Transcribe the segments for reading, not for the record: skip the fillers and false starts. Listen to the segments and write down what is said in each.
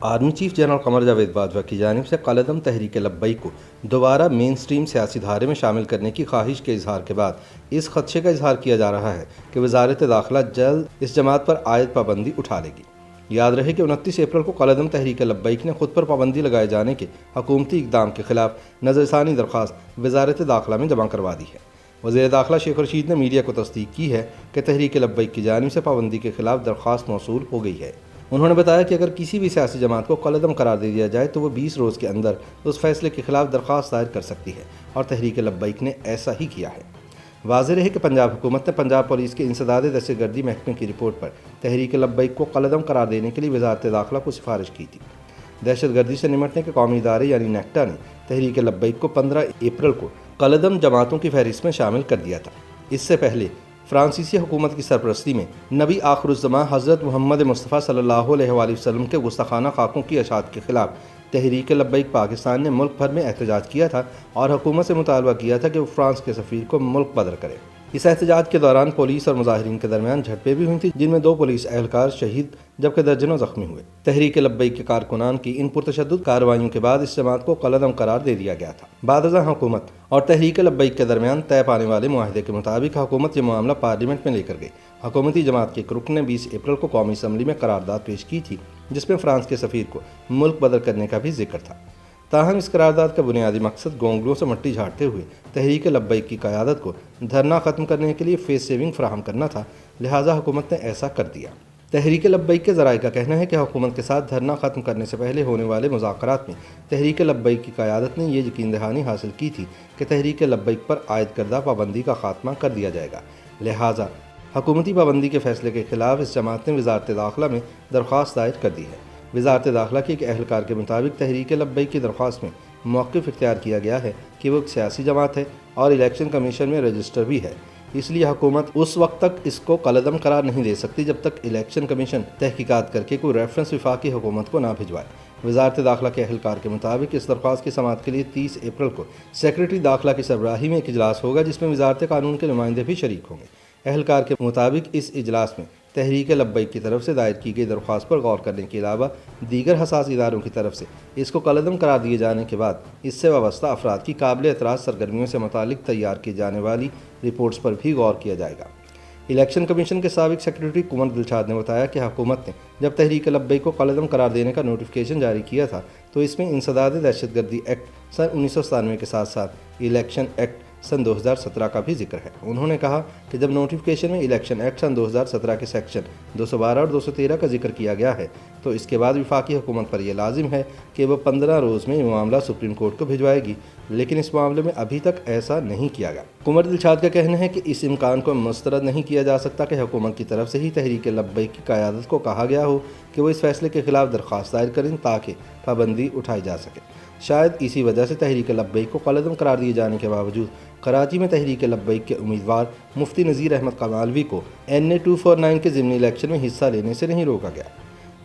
Army chief general Qamar Javed Bajwa کی جانب سے قلعدم تحریک لبیک کو دوبارہ مین سٹریم سیاسی دھارے میں شامل کرنے کی خواہش کے اظہار کے بعد اس خدشے کا اظہار کیا جا رہا ہے کہ وزارت داخلہ جلد اس جماعت پر عائد پابندی اٹھا لے گی۔ یاد رہے کہ 29 اپریل کو قلعدم تحریک لبیک نے خود پر پابندی لگائے جانے کے حکومتی اقدام کے خلاف نظرثانی درخواست وزارت داخلہ میں جمع کروا دی ہے۔ وزیر داخلہ شیخ رشید نے میڈیا کو تصدیق کی ہے کہ تحریک لبیک کی جانب سے پابندی کے خلاف درخواست موصول ہو گئی ہے۔ انہوں نے بتایا کہ اگر کسی بھی سیاسی جماعت کو قلعدم قرار دے دیا جائے تو وہ 20 روز کے اندر اس فیصلے کے خلاف درخواست دائر کر سکتی ہے اور تحریک لبیک نے ایسا ہی کیا ہے۔ واضح رہے کہ پنجاب حکومت نے پنجاب پولیس کے انسداد دہشت گردی محکمے کی رپورٹ پر تحریک لبیک کو قلعدم قرار دینے کے لیے وزارت داخلہ کو سفارش کی تھی۔ دہشت گردی سے نمٹنے کے قومی ادارے یعنی نیکٹا نے تحریک لبیک کو 15 اپریل کو قلعدم جماعتوں کی فہرست میں شامل کر دیا تھا۔ اس سے پہلے فرانسیسی حکومت کی سرپرستی میں نبی آخر الزماں حضرت محمد مصطفیٰ صلی اللہ علیہ وآلہ وسلم کے گستاخانہ خاکوں کی اشاعت کے خلاف تحریک لبیک پاکستان نے ملک بھر میں احتجاج کیا تھا اور حکومت سے مطالبہ کیا تھا کہ وہ فرانس کے سفیر کو ملک بدر کرے۔ اس احتجاج کے دوران پولیس اور مظاہرین کے درمیان جھڑپیں بھی ہوئی تھیں، جن میں 2 پولیس اہلکار شہید جبکہ درجنوں زخمی ہوئے۔ تحریک لبیک کے کارکنان کی ان پرتشدد کارروائیوں کے بعد اس جماعت کو قلعدم قرار دے دیا گیا تھا۔ بعد ازاں حکومت اور تحریک لبیک کے درمیان طے پانے والے معاہدے کے مطابق حکومت یہ معاملہ پارلیمنٹ میں لے کر گئی۔ حکومتی جماعت کے ایک رکن نے 20 اپریل کو قومی اسمبلی میں قرارداد پیش کی تھی، جس میں فرانس کے سفیر کو ملک بدر کرنے کا بھی ذکر تھا۔ تاہم اس قرارداد کا بنیادی مقصد گونگلوں سے مٹی جھاڑتے ہوئے تحریک لبیک کی قیادت کو دھرنا ختم کرنے کے لیے فیس سیونگ فراہم کرنا تھا، لہٰذا حکومت نے ایسا کر دیا۔ تحریک لبیک کے ذرائع کا کہنا ہے کہ حکومت کے ساتھ دھرنا ختم کرنے سے پہلے ہونے والے مذاکرات میں تحریک لبیک کی قیادت نے یہ یقین دہانی حاصل کی تھی کہ تحریک لبیک پر عائد کردہ پابندی کا خاتمہ کر دیا جائے گا، لہٰذا حکومتی پابندی کے فیصلے کے خلاف اس جماعت نے وزارت داخلہ میں درخواست دائر کر دی ہے۔ وزارت داخلہ کے ایک اہلکار کے مطابق تحریک لبیک کی درخواست میں موقف اختیار کیا گیا ہے کہ وہ ایک سیاسی جماعت ہے اور الیکشن کمیشن میں رجسٹر بھی ہے، اس لیے حکومت اس وقت تک اس کو قلعدم قرار نہیں دے سکتی جب تک الیکشن کمیشن تحقیقات کر کے کوئی ریفرنس وفاقی حکومت کو نہ بھجوائے۔ وزارت داخلہ کے اہلکار کے مطابق اس درخواست کی سماعت کے لیے 30 اپریل کو سیکریٹری داخلہ کی سربراہی میں ایک اجلاس ہوگا، جس میں وزارت قانون کے نمائندے بھی شریک ہوں گے۔ اہلکار کے مطابق اس اجلاس میں تحریک لبیک کی طرف سے دائر کی گئی درخواست پر غور کرنے کے علاوہ دیگر حساس اداروں کی طرف سے اس کو قلعدم قرار دیے جانے کے بعد اس سے وابستہ افراد کی قابل اعتراض سرگرمیوں سے متعلق تیار کی جانے والی رپورٹس پر بھی غور کیا جائے گا۔ الیکشن کمیشن کے سابق سیکریٹری قمر دلشاد نے بتایا کہ حکومت نے جب تحریک لبیک کو قلعدم قرار دینے کا نوٹیفیکیشن جاری کیا تھا تو اس میں انسداد دہشت گردی ایکٹ سن 1997 کے ساتھ ساتھ الیکشن ایکٹ سن 2017 کا بھی ذکر ہے۔ انہوں نے کہا کہ جب نوٹیفیکیشن میں الیکشن ایکٹ سن 2017 کے سیکشن 212 اور 213 کا ذکر کیا گیا ہے تو اس کے بعد وفاقی حکومت پر یہ لازم ہے کہ وہ 15 روز میں یہ معاملہ سپریم کورٹ کو بھجوائے گی، لیکن اس معاملے میں ابھی تک ایسا نہیں کیا گیا۔ قمر دلشاد کا کہنا ہے کہ اس امکان کو مسترد نہیں کیا جا سکتا کہ حکومت کی طرف سے ہی تحریک لبیک کی قیادت کو کہا گیا ہو کہ وہ اس فیصلے کے خلاف درخواست دائر کریں تاکہ پابندی اٹھائی جا سکے۔ شاید اسی وجہ سے تحریک لبیک کو قلعدم قرار دیے جانے کے باوجود کراچی میں تحریک لبیک کے امیدوار مفتی نذیر احمد کمالوی کو NA 249 کے ضمنی الیکشن میں حصہ لینے سے نہیں روکا گیا۔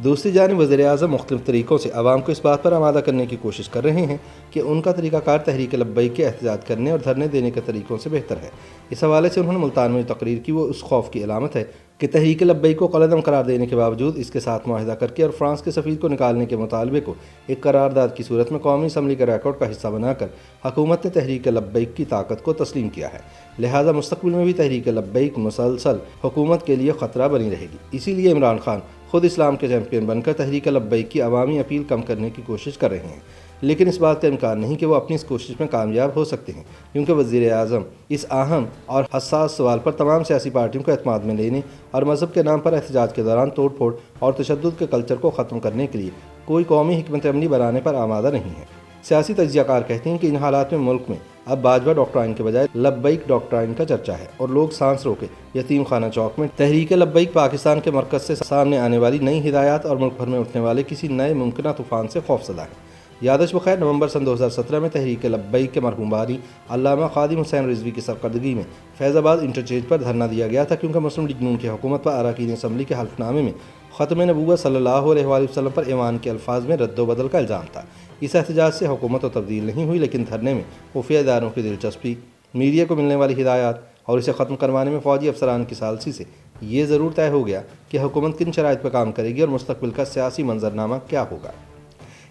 دوسری جانب وزیر اعظم مختلف طریقوں سے عوام کو اس بات پر آمادہ کرنے کی کوشش کر رہے ہیں کہ ان کا طریقہ کار تحریک لبیک کے احتجاج کرنے اور دھرنے دینے کے طریقوں سے بہتر ہے۔ اس حوالے سے انہوں نے ملتان میں تقریر کی وہ اس خوف کی علامت ہے کہ تحریک لبیک کو قلعدم قرار دینے کے باوجود اس کے ساتھ معاہدہ کر کے اور فرانس کے سفیر کو نکالنے کے مطالبے کو ایک قرارداد کی صورت میں قومی اسمبلی کے ریکارڈ کا حصہ بنا کر حکومت نے تحریک لبیک کی طاقت کو تسلیم کیا ہے، لہٰذا مستقبل میں بھی تحریک لبیک مسلسل حکومت کے لیے خطرہ بنی رہے گی۔ اسی لیے عمران خان خود اسلام کے چیمپئن بن کر تحریک لبیک کی عوامی اپیل کم کرنے کی کوشش کر رہے ہیں، لیکن اس بات کا امکان نہیں کہ وہ اپنی اس کوشش میں کامیاب ہو سکتے ہیں، کیونکہ وزیر اعظم اس اہم اور حساس سوال پر تمام سیاسی پارٹیوں کو اعتماد میں لینے اور مذہب کے نام پر احتجاج کے دوران توڑ پھوڑ اور تشدد کے کلچر کو ختم کرنے کے لیے کوئی قومی حکمت عملی بنانے پر آمادہ نہیں ہے۔ سیاسی تجزیہ کار کہتے ہیں کہ ان حالات میں ملک میں اب باجوہ ڈاکٹرائن کے بجائے لبیک ڈاکٹرائن کا چرچا ہے اور لوگ سانس روکے یتیم خانہ چوک میں تحریک لبیک پاکستان کے مرکز سے سامنے آنے والی نئی ہدایات اور ملک بھر میں اٹھنے والے کسی نئے ممکنہ طوفان سے خوفزدہ ہیں۔ یادش بخیر نومبر سن 2017 میں تحریک لبیک کے مرحوم بانی علامہ خادم حسین رضوی کی سرکردگی میں فیض آباد انٹرچینج پر دھرنا دیا گیا تھا، کیونکہ مسلم لیگ نون کی حکومت پر اراکین اسمبلی کے حلف نامے میں ختم نبوت صلی اللہ علیہ وآلہ وسلم پر ایمان کے الفاظ میں رد و بدل کا الزام تھا۔ اس احتجاج سے حکومت تو تبدیل نہیں ہوئی، لیکن دھرنے میں خفیہ اداروں کی دلچسپی، میڈیا کو ملنے والی ہدایات اور اسے ختم کروانے میں فوجی افسران کی ثالثی سے یہ ضرور طے ہو گیا کہ حکومت کن شرائط پر کام کرے گی اور مستقبل کا سیاسی منظرنامہ کیا ہوگا۔